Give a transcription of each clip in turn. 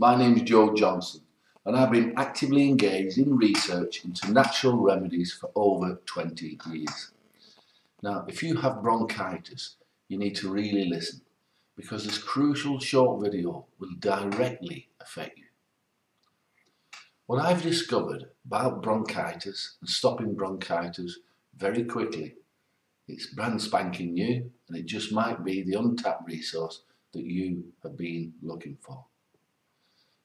My name is Joe Johnson and I've been actively engaged in research into natural remedies for over 20 years. Now, if you have bronchitis, you need to really listen because this crucial short video will directly affect you. What I've discovered about bronchitis and stopping bronchitis very quickly, it's brand spanking new and it just might be the untapped resource that you have been looking for.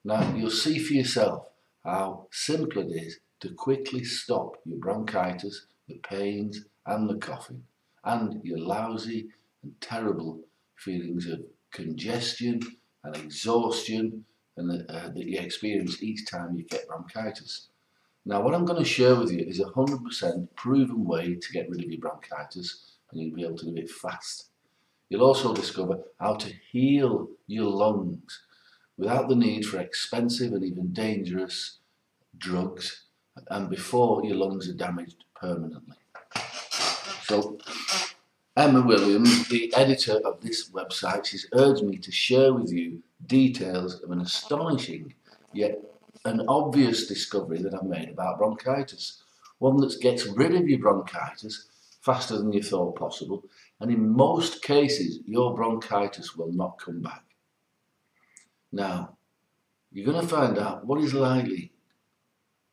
Now, you'll see for yourself how simple it is to quickly stop your bronchitis, the pains and the coughing, and your lousy and terrible feelings of congestion and exhaustion and that you experience each time you get bronchitis. Now, what I'm going to share with you is a 100% proven way to get rid of your bronchitis, and you'll be able to do it fast. You'll also discover how to heal your lungs without the need for expensive and even dangerous drugs and before your lungs are damaged permanently. So, Emma Williams, the editor of this website, she's urged me to share with you details of an astonishing yet an obvious discovery that I've made about bronchitis. One that gets rid of your bronchitis faster than you thought possible, and in most cases your bronchitis will not come back. Now, you're going to find out what is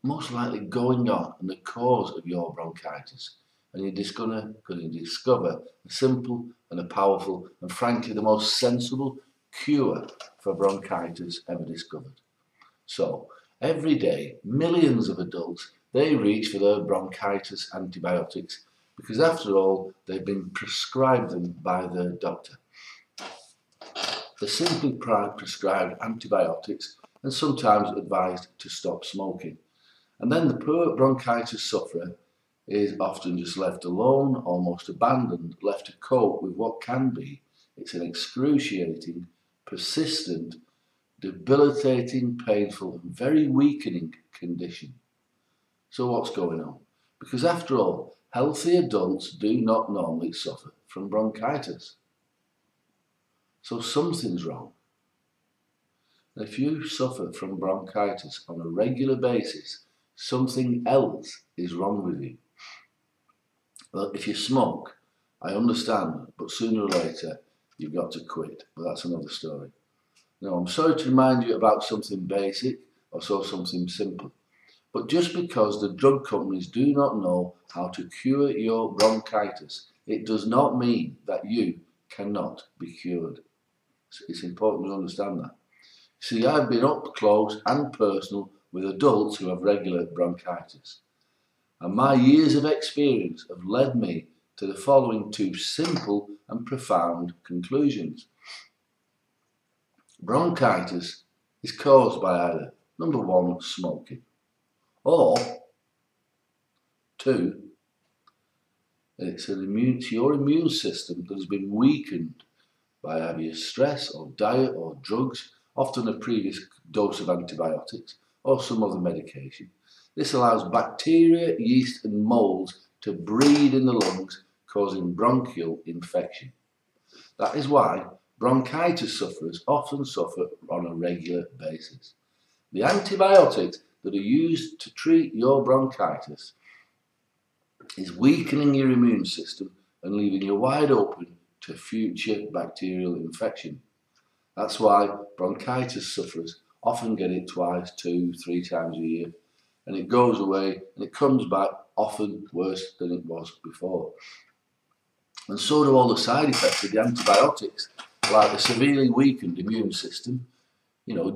most likely going on and the cause of your bronchitis. And you're just going to discover a simple and a powerful and frankly the most sensible cure for bronchitis ever discovered. So, every day, millions of adults, they reach for their bronchitis antibiotics because after all, they've been prescribed them by their doctor. They're simply prescribed antibiotics and sometimes advised to stop smoking. And then the poor bronchitis sufferer is often just left alone, almost abandoned, left to cope with what can be. It's an excruciating, persistent, debilitating, painful and very weakening condition. So what's going on? Because after all, healthy adults do not normally suffer from bronchitis. So something's wrong. And if you suffer from bronchitis on a regular basis, something else is wrong with you. Well, if you smoke, I understand, but sooner or later you've got to quit. But that's another story. Now, I'm sorry to remind you about something basic or something simple. But just because the drug companies do not know how to cure your bronchitis, it does not mean that you cannot be cured. It's important to understand that. See, I've been up close and personal with adults who have regular bronchitis. And my years of experience have led me to the following two simple and profound conclusions. Bronchitis is caused by either, number one, smoking, or two, it's your immune system that has been weakened by either stress or diet or drugs, often a previous dose of antibiotics or some other medication. This allows bacteria, yeast and molds to breed in the lungs, causing bronchial infection. That is why bronchitis sufferers often suffer on a regular basis. The antibiotics that are used to treat your bronchitis is weakening your immune system and leaving you wide open to future bacterial infection. That's why bronchitis sufferers often get it twice, 2, 3 times a year, and it goes away and it comes back often worse than it was before. And so do all the side effects of the antibiotics, like a severely weakened immune system,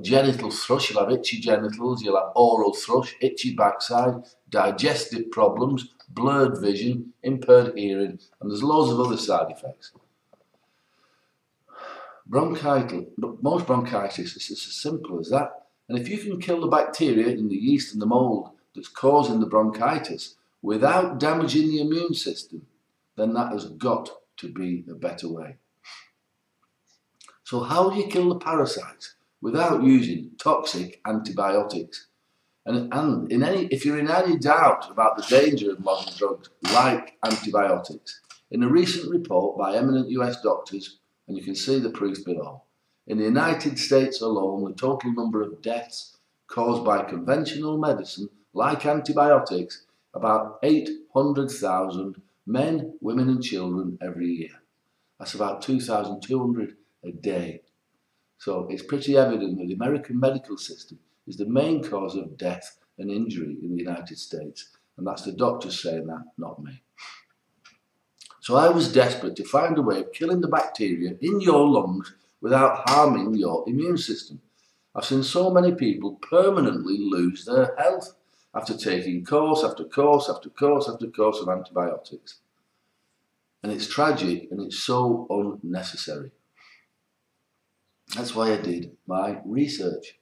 genital thrush, you'll have itchy genitals, you'll have oral thrush, itchy backside, digestive problems, blurred vision, impaired hearing, and there's loads of other side effects. Most bronchitis is as simple as that. And if you can kill the bacteria and the yeast and the mold that's causing the bronchitis without damaging the immune system, then that has got to be a better way. So how do you kill the parasites without using toxic antibiotics? And if you're in any doubt about the danger of modern drugs like antibiotics, in a recent report by eminent US doctors, and you can see the proof below, In the United States alone, the total number of deaths caused by conventional medicine, like antibiotics, about 800,000 men, women and children every year. That's about 2,200 a day. So it's pretty evident that the American medical system is the main cause of death and injury in the United States. And that's the doctors saying that, not me. So I was desperate to find a way of killing the bacteria in your lungs without harming your immune system. I've seen so many people permanently lose their health after taking course after course after course after course of antibiotics. And it's tragic and it's so unnecessary. That's why I did my research.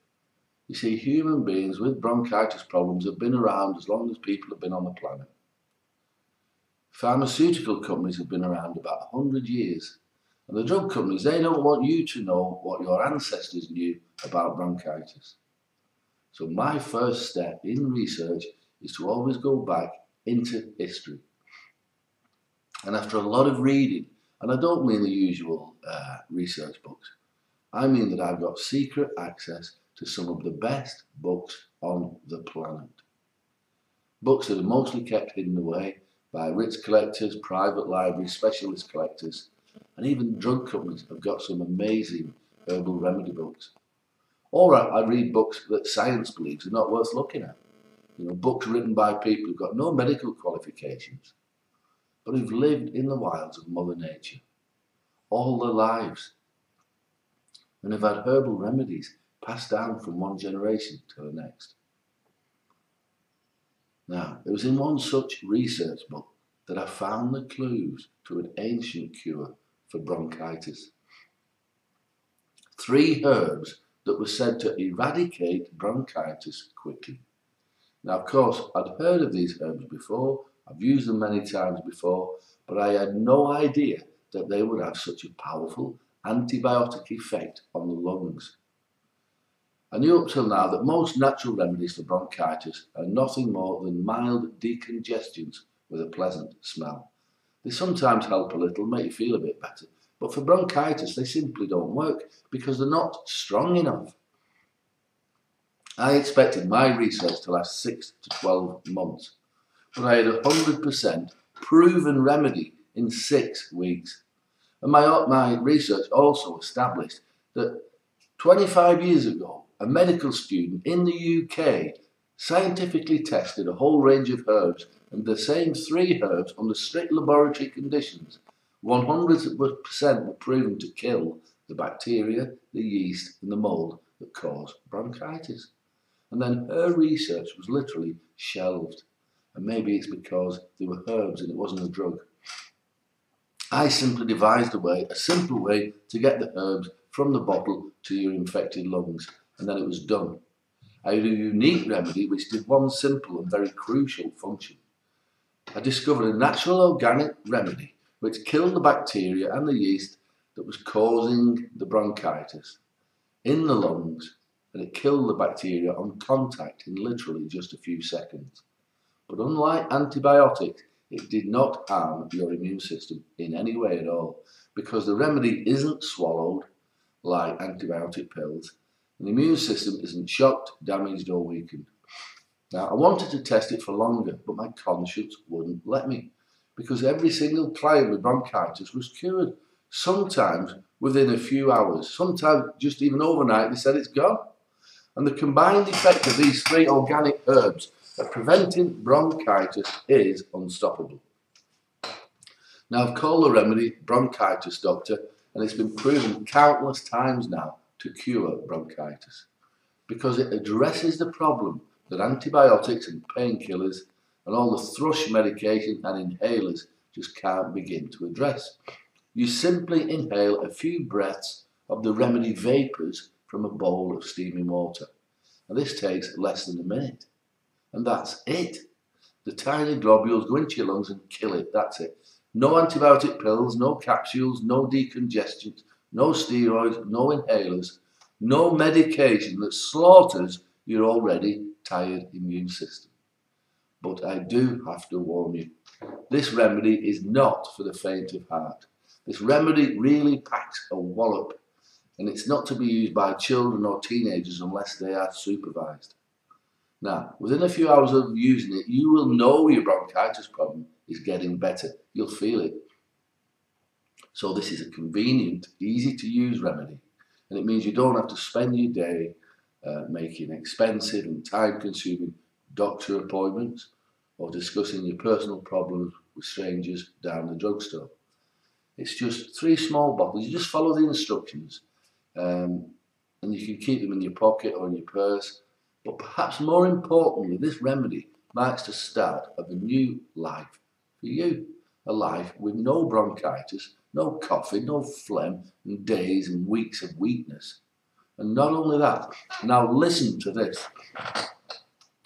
You see, human beings with bronchitis problems have been around as long as people have been on the planet. Pharmaceutical companies have been around about 100 years. And the drug companies, they don't want you to know what your ancestors knew about bronchitis. So my first step in research is to always go back into history. And after a lot of reading, and I don't mean the usual research books, I mean that I've got secret access to some of the best books on the planet. Books that are mostly kept hidden away by rich collectors, private libraries, specialist collectors, and even drug companies have got some amazing herbal remedy books. Or I read books that science believes are not worth looking at. You know, books written by people who've got no medical qualifications, but who've lived in the wilds of Mother Nature all their lives, and have had herbal remedies passed down from one generation to the next. Now, it was in one such research book that I found the clues to an ancient cure for bronchitis. 3 herbs that were said to eradicate bronchitis quickly. Now, of course, I'd heard of these herbs before, I've used them many times before, but I had no idea that they would have such a powerful antibiotic effect on the lungs. I knew up till now that most natural remedies for bronchitis are nothing more than mild decongestants with a pleasant smell. They sometimes help a little, make you feel a bit better, but for bronchitis they simply don't work because they're not strong enough. I expected my research to last 6 to 12 months, but I had a 100% proven remedy in 6 weeks. And my research also established that 25 years ago, a medical student in the UK scientifically tested a whole range of herbs, and the same 3 herbs under strict laboratory conditions, 100% were proven to kill the bacteria, the yeast and the mould that cause bronchitis. And then her research was literally shelved. And maybe it's because they were herbs and it wasn't a drug. I simply devised a simple way to get the herbs from the bottle to your infected lungs, and then it was done. I had a unique remedy which did one simple and very crucial function. I discovered a natural organic remedy which killed the bacteria and the yeast that was causing the bronchitis in the lungs, and it killed the bacteria on contact in literally just a few seconds. But unlike antibiotics, it did not harm your immune system in any way at all, because the remedy isn't swallowed like antibiotic pills, and the immune system isn't shocked, damaged or weakened. Now, I wanted to test it for longer, but my conscience wouldn't let me, because every single client with bronchitis was cured, sometimes within a few hours, sometimes just even overnight. They said it's gone. And the combined effect of these 3 organic herbs at preventing bronchitis is unstoppable. Now, I've called the remedy Bronchitis Doctor, and it's been proven countless times now to cure bronchitis, because it addresses the problem that antibiotics and painkillers and all the thrush medication and inhalers just can't begin to address. You simply inhale a few breaths of the remedy vapours from a bowl of steaming water. And this takes less than a minute. And that's it. The tiny globules go into your lungs and kill it. That's it. No antibiotic pills, no capsules, no decongestants, no steroids, no inhalers, no medication that slaughters your already tired immune system. But I do have to warn you, this remedy is not for the faint of heart. This remedy really packs a wallop. and it's not to be used by children or teenagers unless they are supervised. Now, within a few hours of using it, you will know your bronchitis problem is getting better. You'll feel it. So this is a convenient, easy to use remedy, and it means you don't have to spend your day making expensive and time-consuming doctor appointments or discussing your personal problems with strangers down the drugstore. It's just 3 small bottles. You just follow the instructions, and you can keep them in your pocket or in your purse. But perhaps more importantly, this remedy marks the start of a new life for you. A life with no bronchitis, no coughing, no phlegm, and days and weeks of weakness. And not only that, now listen to this.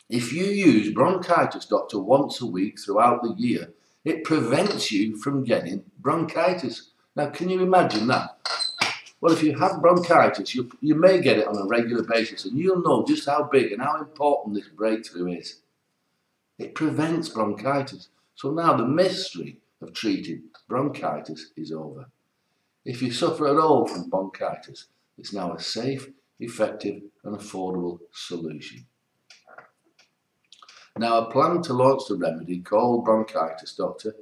If you use Bronchitis Doctor once a week throughout the year, it prevents you from getting bronchitis. Now, can you imagine that? Well, if you have bronchitis, you may get it on a regular basis, and you'll know just how big and how important this breakthrough is. It prevents bronchitis. So now the mystery of treating bronchitis is over. If you suffer at all from bronchitis, it's now a safe, effective and affordable solution. Now, I plan to launch the remedy called Bronchitis Doctor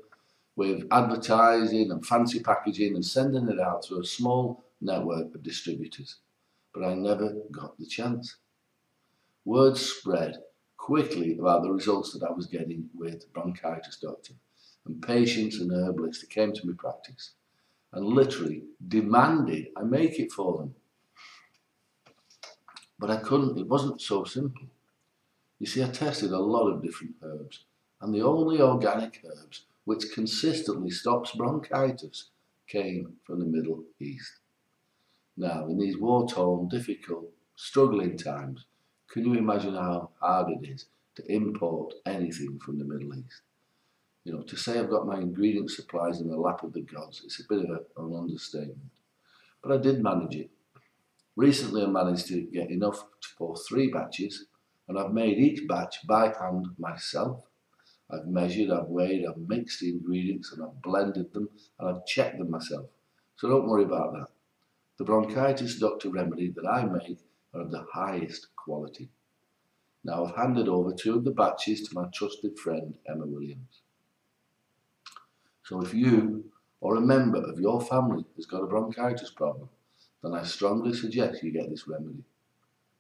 with advertising and fancy packaging and sending it out through a small network of distributors, but I never got the chance. Word spread quickly about the results that I was getting with Bronchitis Doctor, and patients and herbalists that came to my practice and literally demanded I make it for them. But I couldn't, it wasn't so simple. You see, I tested a lot of different herbs, and the only organic herbs which consistently stops bronchitis came from the Middle East. Now, in these war-torn, difficult, struggling times, can you imagine how hard it is to import anything from the Middle East? You know, to say I've got my ingredient supplies in the lap of the gods, it's a bit of an understatement. But I did manage it. Recently I managed to get enough for 3 batches, and I've made each batch by hand myself. I've measured, I've weighed, I've mixed the ingredients, and I've blended them, and I've checked them myself. So don't worry about that. The Bronchitis Doctor remedy that I make are of the highest quality. Now I've handed over 2 of the batches to my trusted friend Emma Williams. So if you or a member of your family has got a bronchitis problem, then I strongly suggest you get this remedy.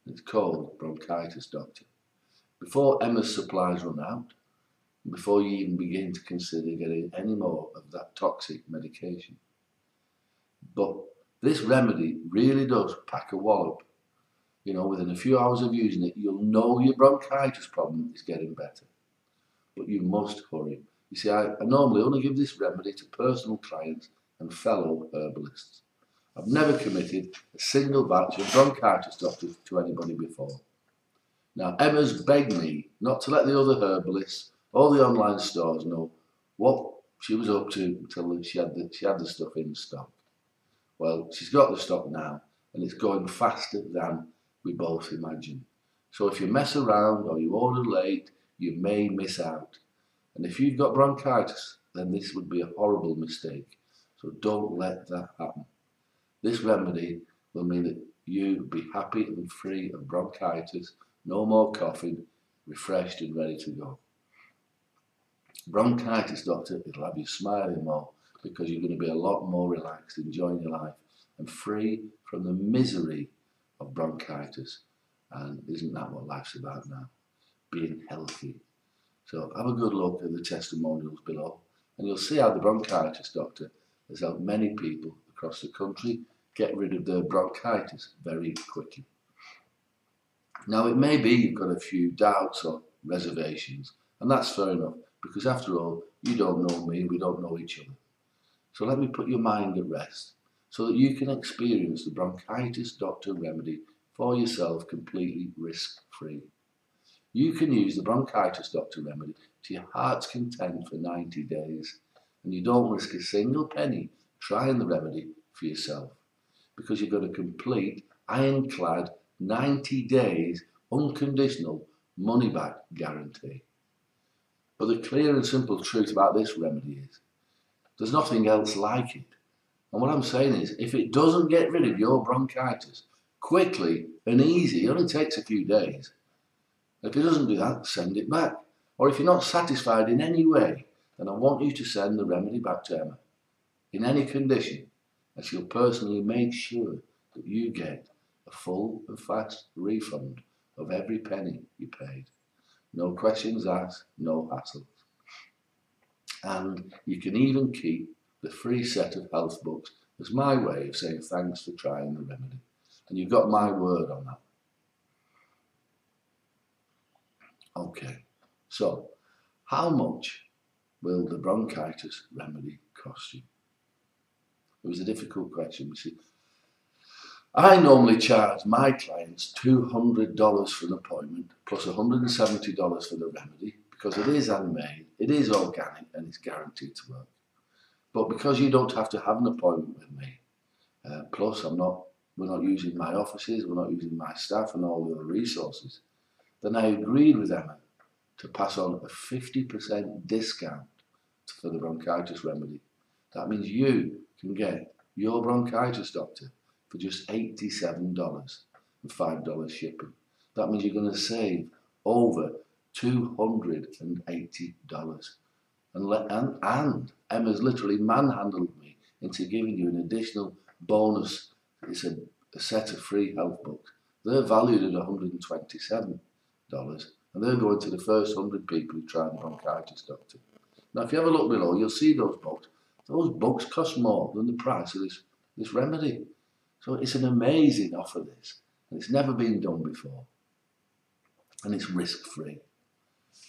It's called Bronchitis Doctor. Before Emma's supplies run out, before you even begin to consider getting any more of that toxic medication. But this remedy really does pack a wallop. You know, within a few hours of using it, you'll know your bronchitis problem is getting better. But you must hurry. You see, I normally only give this remedy to personal clients and fellow herbalists. I've never committed a single batch of Bronchitis Doctor to anybody before. Now, Emma's begged me not to let the other herbalists or the online stores know what she was up to until she had the stuff in stock. Well, she's got the stock now, and it's going faster than we both imagined. So if you mess around or you order late, you may miss out. And if you've got bronchitis, then this would be a horrible mistake. So don't let that happen. This remedy will mean that you be happy and free of bronchitis, no more coughing, refreshed and ready to go. Bronchitis Doctor, it'll have you smiling more because you're going to be a lot more relaxed, enjoying your life and free from the misery of bronchitis. And isn't that what life's about now? Being healthy. So have a good look at the testimonials below, and you'll see how the Bronchitis Doctor has helped many people across the country get rid of their bronchitis very quickly. Now, it may be you've got a few doubts or reservations, and that's fair enough, because after all, you don't know me, we don't know each other. So let me put your mind at rest, so that you can experience the Bronchitis Doctor remedy for yourself completely risk-free. You can use the Bronchitis Doctor remedy to your heart's content for 90 days, and you don't risk a single penny trying the remedy for yourself, because you've got a complete, ironclad, 90 days unconditional money-back guarantee. But the clear and simple truth about this remedy is, there's nothing else like it. And what I'm saying is, if it doesn't get rid of your bronchitis quickly and easy, it only takes a few days. If it doesn't do that, send it back. Or if you're not satisfied in any way, then I want you to send the remedy back to Emma in any condition, and she'll personally make sure that you get a full and fast refund of every penny you paid. No questions asked, no hassles. And you can even keep the free set of health books as my way of saying thanks for trying the remedy. And you've got my word on that. Okay, so how much will the bronchitis remedy cost you? It was a difficult question, you see. I normally charge my clients $200 for an appointment plus $170 for the remedy because it is handmade, it is organic, and it's guaranteed to work. But because you don't have to have an appointment with me, plus we're not using my offices, we're not using my staff and all the other resources, then I agreed with Emma to pass on a 50% discount for the bronchitis remedy. That means you can get your bronchitis doctor for just $87 and $5 shipping. That means you're going to save over $280. And Emma's literally manhandled me into giving you an additional bonus. It's a set of free health books. They're valued at $127, and they're going to the first 100 people who try the bronchitis doctor. Now, if you have a look below, you'll see those books. Those books cost more than the price of this remedy. So it's an amazing offer, this. And it's never been done before. And it's risk-free.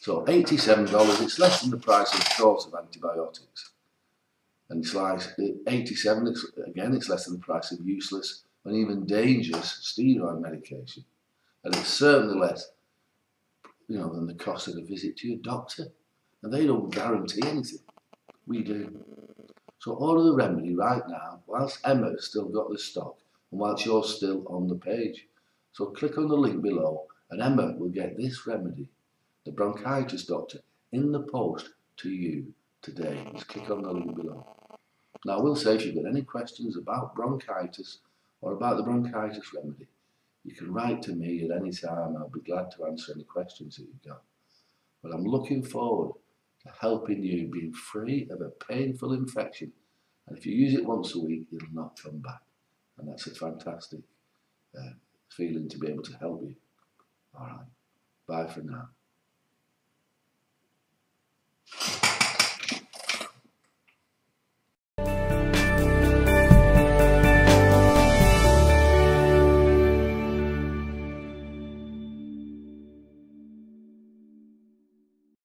So $87, it's less than the price of a course of antibiotics. And it's like $87, again, it's less than the price of useless and even dangerous steroid medication. And it's certainly less, than the cost of a visit to your doctor. And they don't guarantee anything. We do. So order the remedy right now, whilst Emma's still got the stock and whilst you're still on the page. So click on the link below and Emma will get this remedy, the bronchitis doctor, in the post to you today. Just click on the link below. Now I will say, if you've got any questions about bronchitis or about the bronchitis remedy, you can write to me at any time. I'll be glad to answer any questions that you've got. But I'm looking forward to helping you being free of a painful infection. And if you use it once a week, it'll not come back. And that's a fantastic feeling to be able to help you. All right. Bye for now.